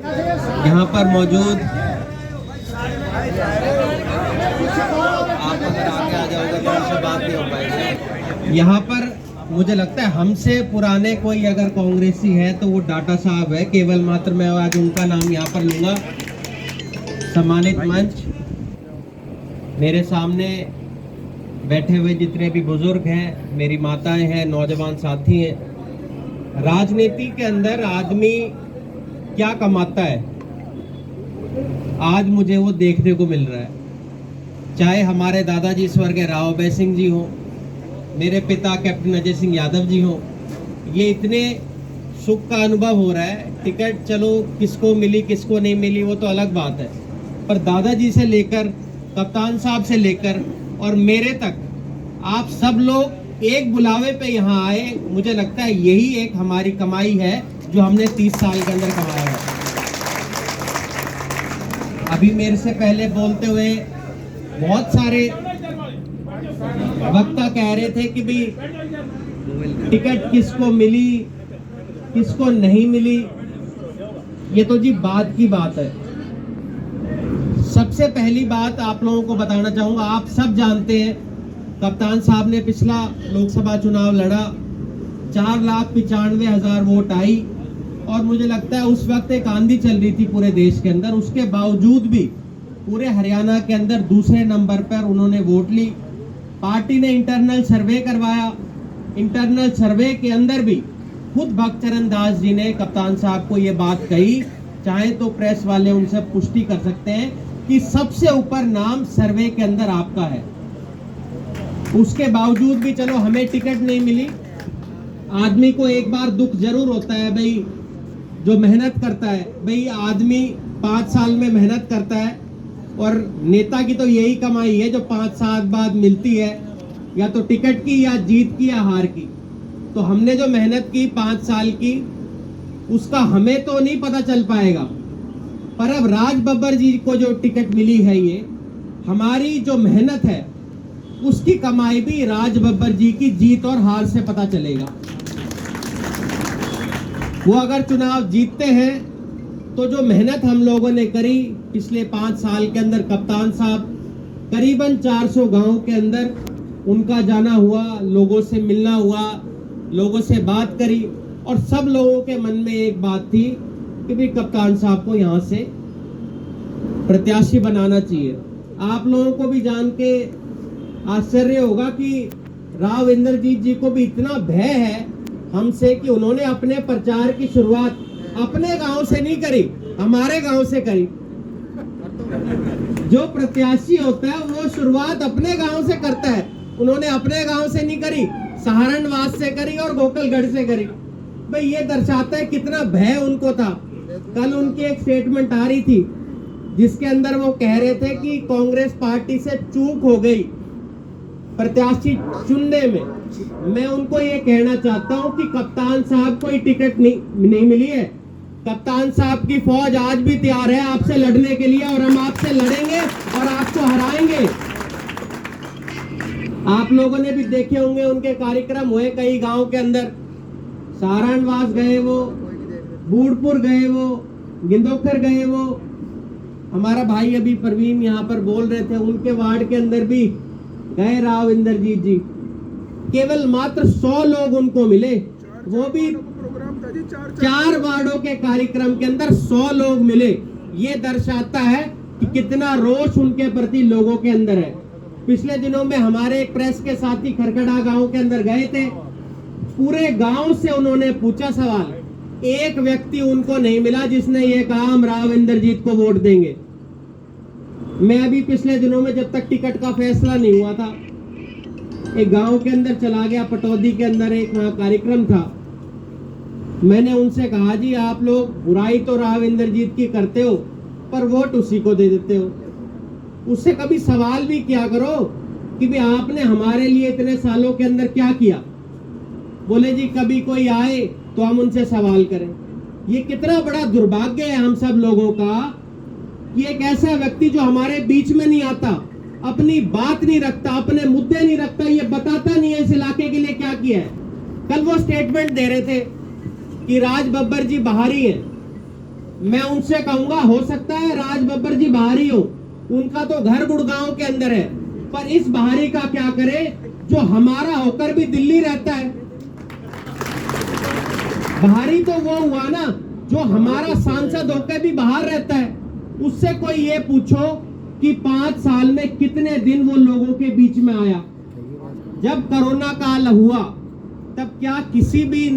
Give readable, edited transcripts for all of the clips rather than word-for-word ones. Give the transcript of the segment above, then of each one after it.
यहाँ पर मौजूद आप अगर आगे आ जाओगे तो हमसे बात नहीं हो पाएगी। यहाँ पर मुझे लगता है हमसे पुराने कोई अगर कांग्रेसी है तो वो डाटा साहब है। केवल मात्र मैं आज उनका नाम यहाँ पर लूँगा। सम्मानित मंच, मेरे सामने बैठे हुए जितने भी बुजुर्ग हैं, मेरी माताएं हैं, नौजवान साथी हैं, राजनीति के अंदर आदमी क्या कमाता है आज मुझे वो देखने को मिल रहा है। चाहे हमारे दादाजी स्वर्गीय राव अभय सिंह जी हो, मेरे पिता कैप्टन अजय सिंह यादव जी हो, ये इतने सुख का अनुभव हो रहा है। टिकट चलो किसको मिली किसको नहीं मिली वो तो अलग बात है, पर दादाजी से लेकर कप्तान साहब से लेकर और मेरे तक आप सब लोग एक बुलावे पे यहाँ आए। मुझे लगता है यही एक हमारी कमाई है जो हमने 30 साल के अंदर कमाया है। अभी मेरे से पहले बोलते हुए बहुत सारे वक्ता कह रहे थे कि भी टिकट किसको मिली किसको नहीं मिली, ये तो जी बात की बात है। सबसे पहली बात आप लोगों को बताना चाहूंगा, आप सब जानते हैं कप्तान साहब ने पिछला लोकसभा चुनाव लड़ा, 4,95,000 वोट आई और मुझे लगता है उस वक्त एक आंधी चल रही थी पूरे देश के अंदर। उसके बावजूद भी पूरे हरियाणा के अंदर दूसरे नंबर पर उन्होंने वोट ली। पार्टी ने इंटरनल सर्वे करवाया, इंटरनल सर्वे के अंदर भी खुद भक्तचरण दास जी ने कप्तान साहब को ये बात कही, चाहे तो प्रेस वाले उनसे पुष्टि कर सकते हैं कि सबसे ऊपर नाम सर्वे के अंदर आपका है। उसके बावजूद भी चलो हमें टिकट नहीं मिली। आदमी को एक बार दुख जरूर होता है भाई, जो मेहनत करता है भाई, आदमी 5 साल में मेहनत करता है और नेता की तो यही कमाई है जो 5 साल बाद मिलती है, या तो टिकट की या जीत की या हार की। तो हमने जो मेहनत की 5 साल की उसका हमें तो नहीं पता चल पाएगा, पर अब राज बब्बर जी को जो टिकट मिली है, ये हमारी जो मेहनत है उसकी कमाई भी राज बब्बर जी की जीत और हार से पता चलेगा। वो अगर चुनाव जीतते हैं तो जो मेहनत हम लोगों ने करी पिछले 5 साल के अंदर, कप्तान साहब करीबन 400 गांव के अंदर उनका जाना हुआ, लोगों से मिलना हुआ, लोगों से बात करी और सब लोगों के मन में एक बात थी कि भी कप्तान साहब को यहाँ से प्रत्याशी बनाना चाहिए। आप लोगों को भी जान के आश्चर्य होगा कि राव इंद्रजीत जी को भी इतना भय है हमसे कि उन्होंने अपने प्रचार की शुरुआत अपने गांव से नहीं करी, हमारे गांव से करी। जो प्रत्याशी होता है वो शुरुआत अपने गांव से करता है, उन्होंने अपने गांव से नहीं करी, सहारनवास से करी और गोकलगढ़ से करी। भाई ये दर्शाता है कितना भय उनको था। कल उनकी एक स्टेटमेंट आ रही थी जिसके अंदर वो कह रहे थे कि कांग्रेस पार्टी से चूक हो गई प्रत्याशी चुनने में। मैं उनको ये कहना चाहता हूं कि कप्तान साहब को टिकट नहीं मिली है। कप्तान साहब की फौज आज भी तैयार है आपसे लड़ने के लिए और हम आपसे लड़ेंगे और आपको हराएंगे। आप लोगों ने भी देखे होंगे उनके कार्यक्रम हुए कई गांव के अंदर, सहारनवास गए वो, बूढ़पुर गए वो, गिंदोखर गए वो। हमारा भाई अभी परवीन यहाँ पर बोल रहे थे, उनके वार्ड के अंदर भी गए राव इंद्रजीत जी। केवल मात्र 100 लोग उनको मिले, वो भी 4 वार्डों के कार्यक्रम के अंदर 100 लोग मिले। ये दर्शाता है कि कितना रोष उनके प्रति लोगों के अंदर है। पिछले दिनों में हमारे एक प्रेस के साथी खरकड़ा गांव के अंदर गए थे, पूरे गांव से उन्होंने पूछा सवाल, एक व्यक्ति उनको नहीं मिला जिसने ये कहा हम राव इंद्रजीत को वोट देंगे। मैं अभी पिछले दिनों में जब तक टिकट का फैसला नहीं हुआ था, एक गांव के अंदर चला गया, पटौदी के अंदर एक वहां कार्यक्रम था। मैंने उनसे कहा जी आप लोग बुराई तो राव इंद्रजीत की करते हो पर वोट उसी को दे देते हो। उससे कभी सवाल भी किया करो कि भी आपने हमारे लिए इतने सालों के अंदर क्या किया। बोले जी कभी कोई आए तो हम उनसे सवाल करें। ये कितना बड़ा दुर्भाग्य है हम सब लोगों का कि एक ऐसा व्यक्ति जो हमारे बीच में नहीं आता, अपनी बात नहीं रखता, अपने मुद्दे नहीं रखता, ये बताता नहीं है इस इलाके के लिए क्या किया है। कल वो स्टेटमेंट दे रहे थे कि राज बब्बर जी बाहरी हैं, मैं उनसे कहूंगा, हो सकता है राज बब्बर जी बाहरी हो, उनका तो घर गुड़गांव के अंदर है, पर इस बाहरी का क्या करे जो हमारा होकर भी दिल्ली रहता है। बाहरी तो वो हुआ ना जो हमारा सांसद होकर भी बाहर रहता है। उससे कोई ये पूछो कि 5 साल में कितने दिन वो लोगों के बीच में आया। जब कोरोना काल हुआ तब क्या किसी भी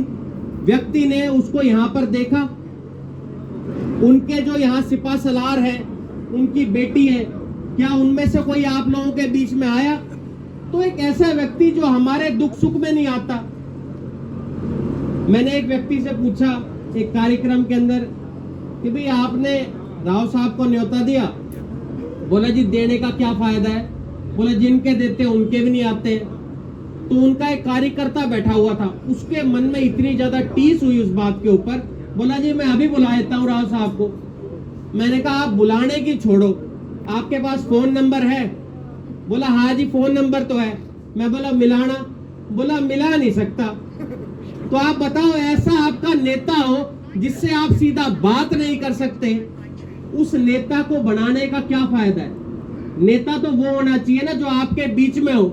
व्यक्ति ने उसको यहां पर देखा? उनके जो यहाँ सिपा सलार है, उनकी बेटी है, क्या उनमें से कोई आप लोगों के बीच में आया? तो एक ऐसा व्यक्ति जो हमारे दुख सुख में नहीं आता। मैंने एक व्यक्ति से पूछा एक कार्यक्रम के अंदर कि भाई आपने राव साहब को न्योता दिया। बोला जी देने का क्या फायदा है। बोला जिनके देते उनके भी नहीं आते। तो उनका एक कार्यकर्ता बैठा हुआ था, उसके मन में इतनी ज्यादा टीस हुई उस बात के ऊपर। बोला जी मैं अभी बुला लेता हूँ राव साहब को। मैंने कहा आप बुलाने की छोड़ो, आपके पास फोन नंबर है? बोला हाँ जी फोन नंबर तो है। मैं बोला मिलाना? बोला मिला नहीं सकता। तो आप बताओ, ऐसा आपका नेता हो जिससे आप सीधा बात नहीं कर सकते, उस नेता को बनाने का क्या फायदा है? नेता तो वो होना चाहिए ना जो आपके बीच में हो।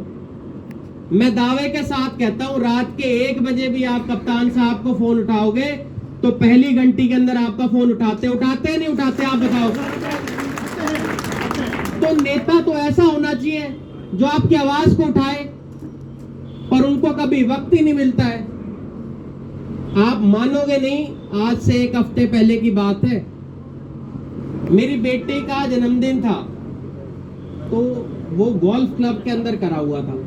मैं दावे के साथ कहता हूं, रात के 1 बजे भी आप कप्तान साहब को फोन उठाओगे तो पहली घंटी के अंदर आपका फोन उठाते नहीं उठाते? आप बताओ। तो नेता तो ऐसा होना चाहिए जो आपकी आवाज को उठाए, पर उनको कभी वक्त ही नहीं मिलता है। आप मानोगे नहीं, आज से 1 हफ्ते पहले की बात है, मेरी बेटी का जन्मदिन था, तो वो गोल्फ क्लब के अंदर करा हुआ था।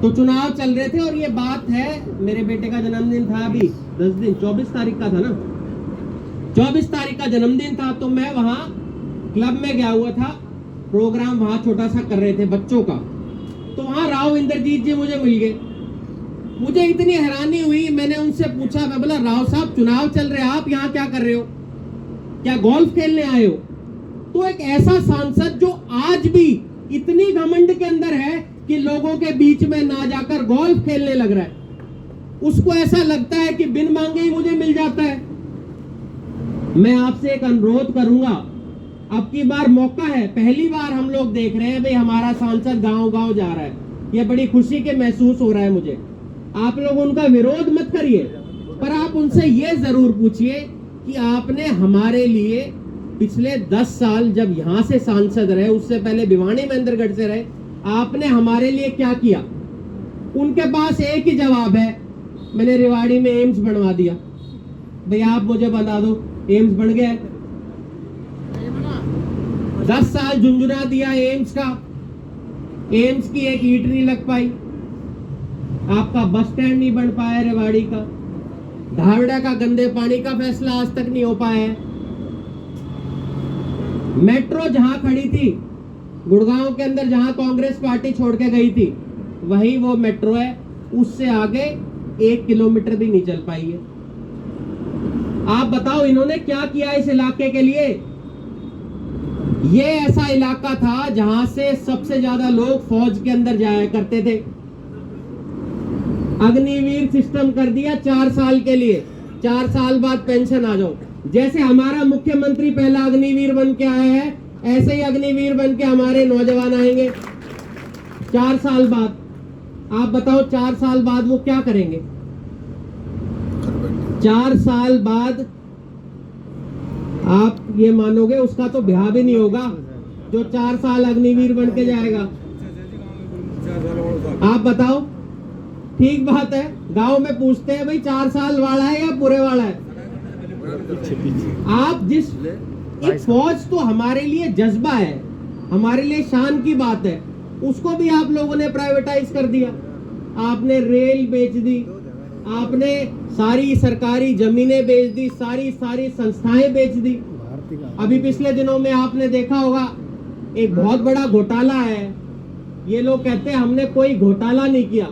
तो चुनाव चल रहे थे और ये बात है, मेरे बेटे का जन्मदिन था अभी 10 दिन, 24 तारीख का था ना, 24 तारीख का जन्मदिन था। तो मैं वहां क्लब में गया हुआ था, प्रोग्राम वहां छोटा सा कर रहे थे बच्चों का। तो वहां राव इंद्रजीत जी मुझे मिल गए। मुझे इतनी हैरानी हुई, मैंने उनसे पूछा, मैं बोला राव साहब चुनाव चल रहे हैं, आप यहाँ क्या कर रहे हो? क्या गोल्फ खेलने आए हो? तो एक ऐसा सांसद जो आज भी इतनी घमंड के अंदर है कि लोगों के बीच में ना जाकर गोल्फ खेलने लग रहा है, उसको ऐसा लगता है कि बिन मांगे ही मुझे मिल जाता है। मैं आपसे एक अनुरोध करूंगा, अब की बार मौका है, पहली बार हम लोग देख रहे हैं भाई हमारा सांसद गांव-गांव जा रहा है, ये बड़ी खुशी के महसूस हो रहा है मुझे। आप लोग उनका विरोध मत करिए, पर आप उनसे ये जरूर पूछिए कि आपने हमारे लिए पिछले 10 साल जब यहाँ से सांसद रहे, उससे पहले भिवानी महेंद्रगढ़ से रहे, आपने हमारे लिए क्या किया? उनके पास एक ही जवाब है, मैंने रेवाड़ी में एम्स बनवा दिया। भाई आप मुझे बता दो, एम्स बन गया? 10 साल झुंझुना दिया एम्स का, एम्स की एक ईंट नहीं लग पाई। आपका बस स्टैंड नहीं बन पाया रेवाड़ी का, धावड़ा का गंदे पानी का फैसला आज तक नहीं हो पाया है। मेट्रो जहां खड़ी थी गुड़गांव के अंदर, जहां कांग्रेस पार्टी छोड़ के गई थी, वही वो मेट्रो है, उससे आगे 1 किलोमीटर भी नहीं चल पाई है। आप बताओ इन्होंने क्या किया इस इलाके के लिए? ये ऐसा इलाका था जहां से सबसे ज्यादा लोग फौज के अंदर जाया करते थे। अग्निवीर सिस्टम कर दिया 4 साल के लिए, 4 साल बाद पेंशन आ जाओ। जैसे हमारा मुख्यमंत्री पहला अग्निवीर बन के आया है, ऐसे ही अग्निवीर बन के हमारे नौजवान आएंगे 4 साल बाद। आप बताओ 4 साल बाद वो क्या करेंगे? 4 साल बाद आप ये मानोगे उसका तो ब्याह भी नहीं होगा जो 4 साल अग्निवीर बन के जाएगा। आप बताओ, ठीक बात है। गांव में पूछते हैं भाई 4 साल वाला है या पूरे वाला है? आप जिस एक फौज तो हमारे लिए जज्बा है, हमारे लिए शान की बात है, उसको भी आप लोगों ने प्राइवेटाइज कर दिया। आपने रेल बेच दी, आपने सारी सरकारी जमीनें बेच दी, सारी संस्थाएं बेच दी। अभी पिछले दिनों में आपने देखा होगा एक बहुत बड़ा घोटाला है। ये लोग कहते हैं हमने कोई घोटाला नहीं किया।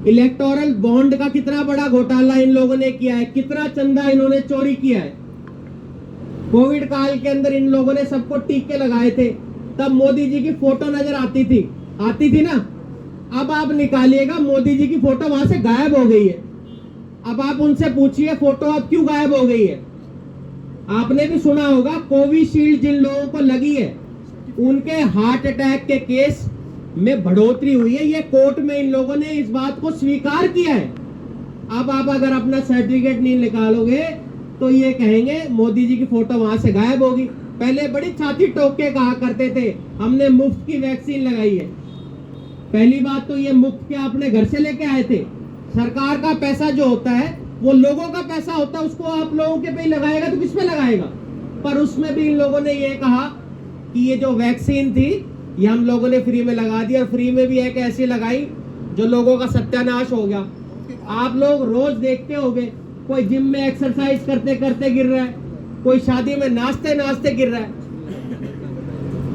इलेक्टोरल बॉन्ड का कितना बड़ा घोटाला इन लोगों ने किया है, कितना चंदा इन्होंने चोरी किया है। कोविड काल के अंदर इन लोगों ने सबको टीके लगाए थे, तब मोदी जी की फोटो नजर आती थी ना। अब आप निकालिएगा, मोदी जी की फोटो वहां से गायब हो गई है। अब आप उनसे पूछिए फोटो अब क्यों गायब हो गई है? आपने भी सुना होगा कोविशील्ड जिन लोगों को लगी है उनके हार्ट अटैक के केस में बढ़ोतरी हुई है। ये कोर्ट में इन लोगों ने इस बात को स्वीकार किया है। अब आप अगर अपना सर्टिफिकेट नहीं निकालोगे तो ये कहेंगे मोदी जी की फोटो वहां से गायब होगी। पहले बड़ी छाती ठोक के कहा करते थे हमने मुफ्त की वैक्सीन लगाई है। पहली बात तो ये मुफ्त के आपने घर से लेके आए थे। सरकार का पैसा जो होता है वो लोगों का पैसा होता है, उसको आप लोगों के पे लगाएगा तो किस पे लगाएगा। पर उसमें भी इन लोगों ने ये कहा कि ये जो वैक्सीन थी ये हम लोगों ने फ्री में लगा दी, और फ्री में भी एक ऐसी लगाई जो लोगों का सत्यानाश हो गया। आप लोग रोज देखते होंगे कोई जिम में एक्सरसाइज करते करते गिर रहा है, कोई शादी में नाचते नाचते गिर रहा है।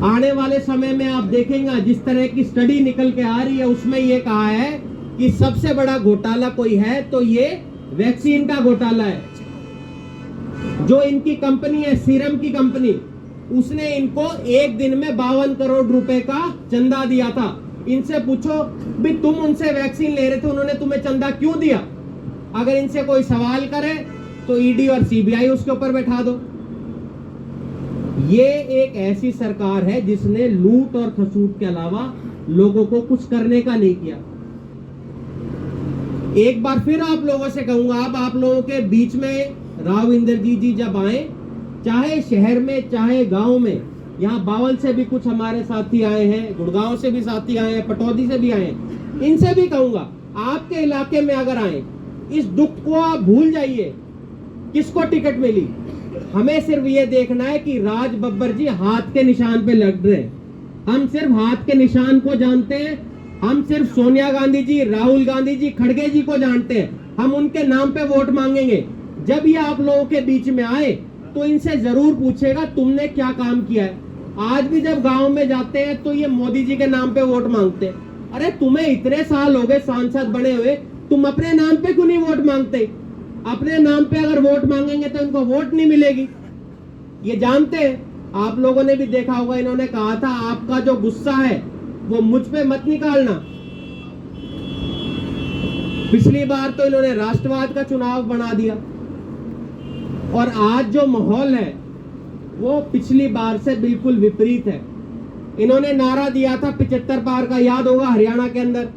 आने वाले समय में आप देखेंगे जिस तरह की स्टडी निकल के आ रही है उसमें ये कहा है कि सबसे बड़ा घोटाला कोई है तो ये वैक्सीन का घोटाला है। जो इनकी कंपनी है सीरम की कंपनी, उसने इनको एक दिन में 52 करोड़ रुपए का चंदा दिया था। इनसे पूछो भी तुम उनसे वैक्सीन ले रहे थे, उन्होंने तुम्हें चंदा क्यों दिया। अगर इनसे कोई सवाल करे तो ईडी और सीबीआई उसके ऊपर बैठा दो। ये एक ऐसी सरकार है जिसने लूट और खसूट के अलावा लोगों को कुछ करने का नहीं किया। एक बार फिर आप लोगों से कहूंगा, अब आप लोगों के बीच में राव इंद्रजीत जी जब आए, चाहे शहर में चाहे गांव में, यहाँ बावल से भी कुछ हमारे साथी आए हैं, गुड़गांव से भी साथी आए हैं, पटौदी से भी आए हैं, इनसे भी कहूंगा आपके इलाके में अगर आए इस दुख को आप भूल जाइए। किसको टिकट मिली, हमें सिर्फ ये देखना है कि राज बब्बर जी हाथ के निशान पे लड़ रहे हैं। हम सिर्फ हाथ के निशान को जानते हैं, हम सिर्फ सोनिया गांधी जी, राहुल गांधी जी, खड़गे जी को जानते हैं। हम उनके नाम पे वोट मांगेंगे। जब ये आप लोगों के बीच में आए तो इनसे जरूर पूछेगा तुमने क्या काम किया है। आज भी जब गांव में जाते हैं तो ये मोदी जी के नाम पे वोट मांगते हैं। अरे तुम्हें इतने साल हो गए सांसद बने हुए, तुम अपने नाम पे क्यों नहीं वोट मांगते। अपने नाम पे अगर वोट मांगेंगे तो इनको वोट नहीं मिलेगी, ये जानते हैं। आप लोगों ने भी देखा होगा, इन्होंने कहा था आपका जो गुस्सा है वो मुझ पे मत निकालना। पिछली बार तो इन्होंने राष्ट्रवाद का चुनाव बना दिया, और आज जो माहौल है वो पिछली बार से बिल्कुल विपरीत है। इन्होंने नारा दिया था 75 पार का, याद होगा, हरियाणा के अंदर।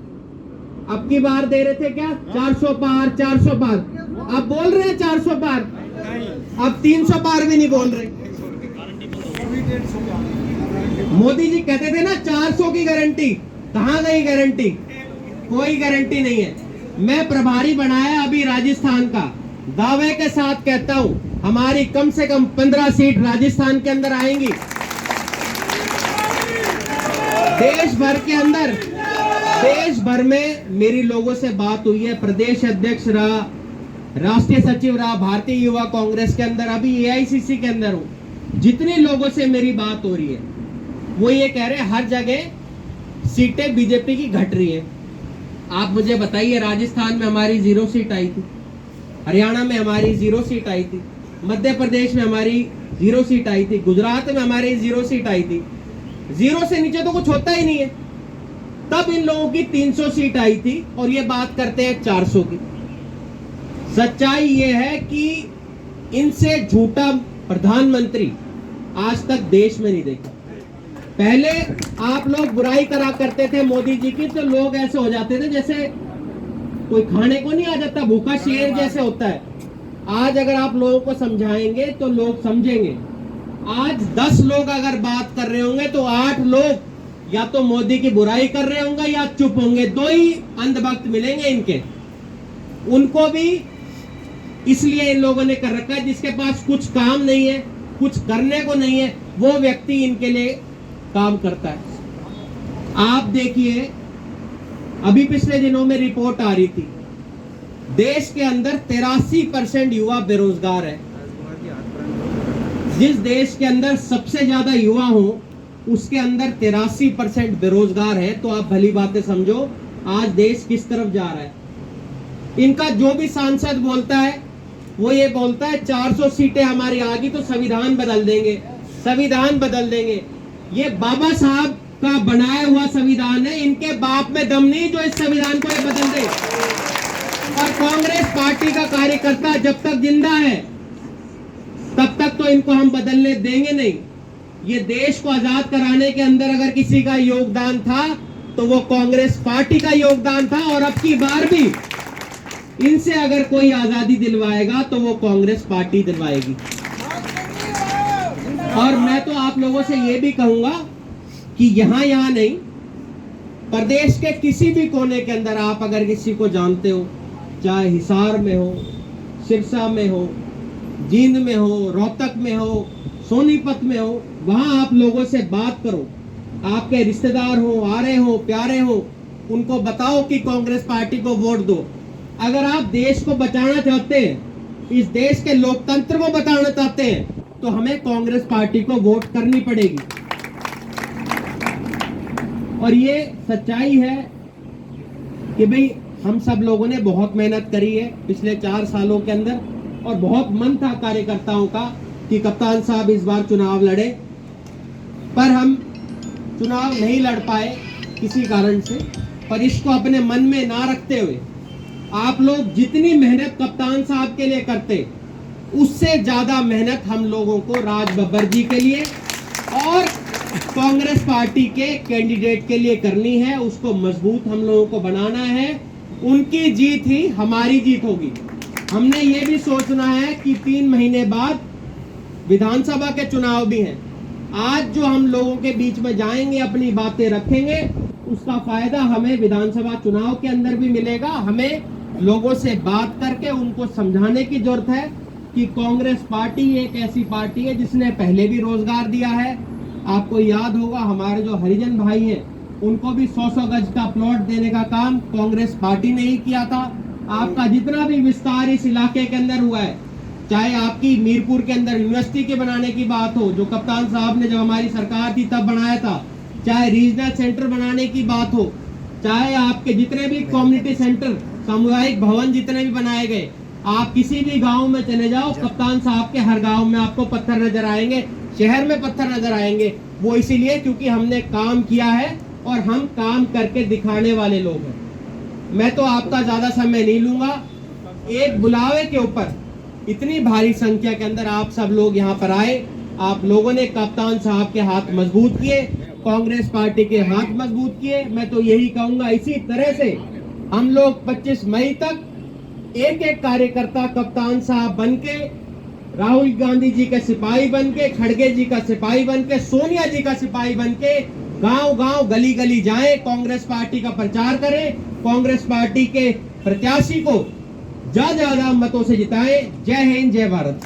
अब की बार दे रहे थे क्या 400 पार, 400 पार। अब बोल रहे हैं 400 पार, अब 300 पार भी नहीं बोल रहे। मोदी जी कहते थे ना 400 की गारंटी, कहां गई गारंटी, कोई गारंटी नहीं है। मैं प्रभारी बनाया अभी राजस्थान का, दावे के साथ कहता हूं हमारी कम से कम 15 सीट राजस्थान के अंदर आएंगी। देश भर के अंदर, देश भर में मेरी लोगों से बात हुई है, प्रदेश अध्यक्ष रहा, राष्ट्रीय सचिव रहा भारतीय युवा कांग्रेस के अंदर, अभी एआईसीसी के अंदर हूं। जितने लोगों से मेरी बात हो रही है वो ये कह रहे हैं हर जगह सीटें बीजेपी की घट रही है। आप मुझे बताइए, राजस्थान में हमारी 0 सीट आई थी, हरियाणा में हमारी 0 सीट आई थी, मध्य प्रदेश में हमारी 0 सीट आई थी, गुजरात में हमारी 0 सीट आई थी। 0 से नीचे तो कुछ होता ही नहीं है। तब इन लोगों की 300 सीट आई थी और ये बात करते हैं 400 की। सच्चाई ये है कि इनसे झूठा प्रधानमंत्री आज तक देश में नहीं देखा। पहले आप लोग बुराई करा करते थे मोदी जी की तो लोग ऐसे हो जाते थे जैसे कोई खाने को नहीं आ जाता, भूखा शेर जैसे होता है। आज अगर आप लोगों को समझाएंगे तो लोग समझेंगे। आज 10 लोग अगर बात कर रहे होंगे तो 8 लोग या तो मोदी की बुराई कर रहे होंगे या चुप होंगे। 2 ही अंधभक्त मिलेंगे इनके। उनको भी इसलिए इन लोगों ने कर रखा है जिसके पास कुछ काम नहीं है, कुछ करने को नहीं है, वो व्यक्ति इनके लिए काम करता है। आप देखिए, अभी पिछले दिनों में रिपोर्ट आ रही थी, देश के अंदर 83% युवा बेरोजगार है। जिस देश के अंदर सबसे ज्यादा युवा हो उसके अंदर 83% बेरोजगार है, तो आप भली बातें समझो आज देश किस तरफ जा रहा है। इनका जो भी सांसद बोलता है वो ये बोलता है 400 सीटें हमारी आ गई तो संविधान बदल देंगे, संविधान बदल देंगे। ये बाबा साहब का बनाया हुआ संविधान है, इनके बाप में दम नहीं जो इस संविधान को ये बदल दे। और कांग्रेस पार्टी का कार्यकर्ता जब तक जिंदा है तब तक तो इनको हम बदलने देंगे नहीं। ये देश को आजाद कराने के अंदर अगर किसी का योगदान था तो वो कांग्रेस पार्टी का योगदान था, और अब की बार भी इनसे अगर कोई आजादी दिलवाएगा तो वो कांग्रेस पार्टी दिलवाएगी। और मैं तो आप लोगों से ये भी कहूंगा कि यहाँ नहीं, प्रदेश के किसी भी कोने के अंदर आप अगर किसी को जानते हो, चाहे हिसार में हो, सिरसा में हो, जींद में हो, रोहतक में हो, सोनीपत में हो, वहां आप लोगों से बात करो। आपके रिश्तेदार हो, आ रहे हो, प्यारे हो, उनको बताओ कि कांग्रेस पार्टी को वोट दो। अगर आप देश को बचाना चाहते हैं, इस देश के लोकतंत्र को बचाना चाहते हैं, तो हमें कांग्रेस पार्टी को वोट करनी पड़ेगी। और ये सच्चाई है कि भाई हम सब लोगों ने बहुत मेहनत करी है पिछले 4 सालों के अंदर, और बहुत मन था कार्यकर्ताओं का कि कप्तान साहब इस बार चुनाव लड़े, पर हम चुनाव नहीं लड़ पाए किसी कारण से। पर इसको अपने मन में ना रखते हुए आप लोग जितनी मेहनत कप्तान साहब के लिए करते, उससे ज्यादा मेहनत हम लोगों को राज बब्बर जी के लिए और कांग्रेस पार्टी के कैंडिडेट के लिए करनी है। उसको मजबूत हम लोगों को बनाना है। उनकी जीत ही हमारी जीत होगी। हमने ये भी सोचना है कि 3 महीने बाद विधानसभा के चुनाव भी हैं। आज जो हम लोगों के बीच में जाएंगे, अपनी बातें रखेंगे, उसका फायदा हमें विधानसभा चुनाव के अंदर भी मिलेगा। हमें लोगों से बात करके उनको समझाने की जरूरत है कि कांग्रेस पार्टी एक ऐसी पार्टी है जिसने पहले भी रोजगार दिया है। आपको याद होगा हमारे जो हरिजन भाई हैं, उनको भी 100-100 गज का प्लॉट देने का काम कांग्रेस पार्टी ने ही किया था। आपका जितना भी विस्तार इस इलाके के अंदर हुआ है, चाहे आपकी मीरपुर के अंदर यूनिवर्सिटी के बनाने की बात हो, जो कप्तान साहब ने जब हमारी सरकार थी तब बनाया था, चाहे रीजनल सेंटर बनाने की बात हो, चाहे आपके जितने भी कम्युनिटी सेंटर, सामुदायिक भवन जितने भी बनाए गए, आप किसी भी गांव में चले जाओ, कप्तान साहब के हर गांव में आपको पत्थर नजर आएंगे, शहर में पत्थर नजर आएंगे। वो इसीलिए क्योंकि हमने काम किया है और हम काम करके दिखाने वाले लोग हैं। मैं तो आपका ज्यादा समय नहीं लूंगा। एक बुलावे के ऊपर इतनी भारी संख्या के अंदर आप सब लोग यहाँ पर आए, आप लोगों ने कप्तान साहब के हाथ मजबूत किए, कांग्रेस पार्टी के हाथ मजबूत किए। मैं तो यही कहूंगा, इसी तरह से हम लोग 25 मई तक एक एक कार्यकर्ता कप्तान साहब बनके, राहुल गांधी जी के सिपाही बनके, खड़गे जी का सिपाही बनके, सोनिया जी का सिपाही बनके गांव गांव गली गली जाएं, कांग्रेस पार्टी का प्रचार करें, कांग्रेस पार्टी के प्रत्याशी को ज्यादा मतों से जिताएं। जय हिंद, जय भारत।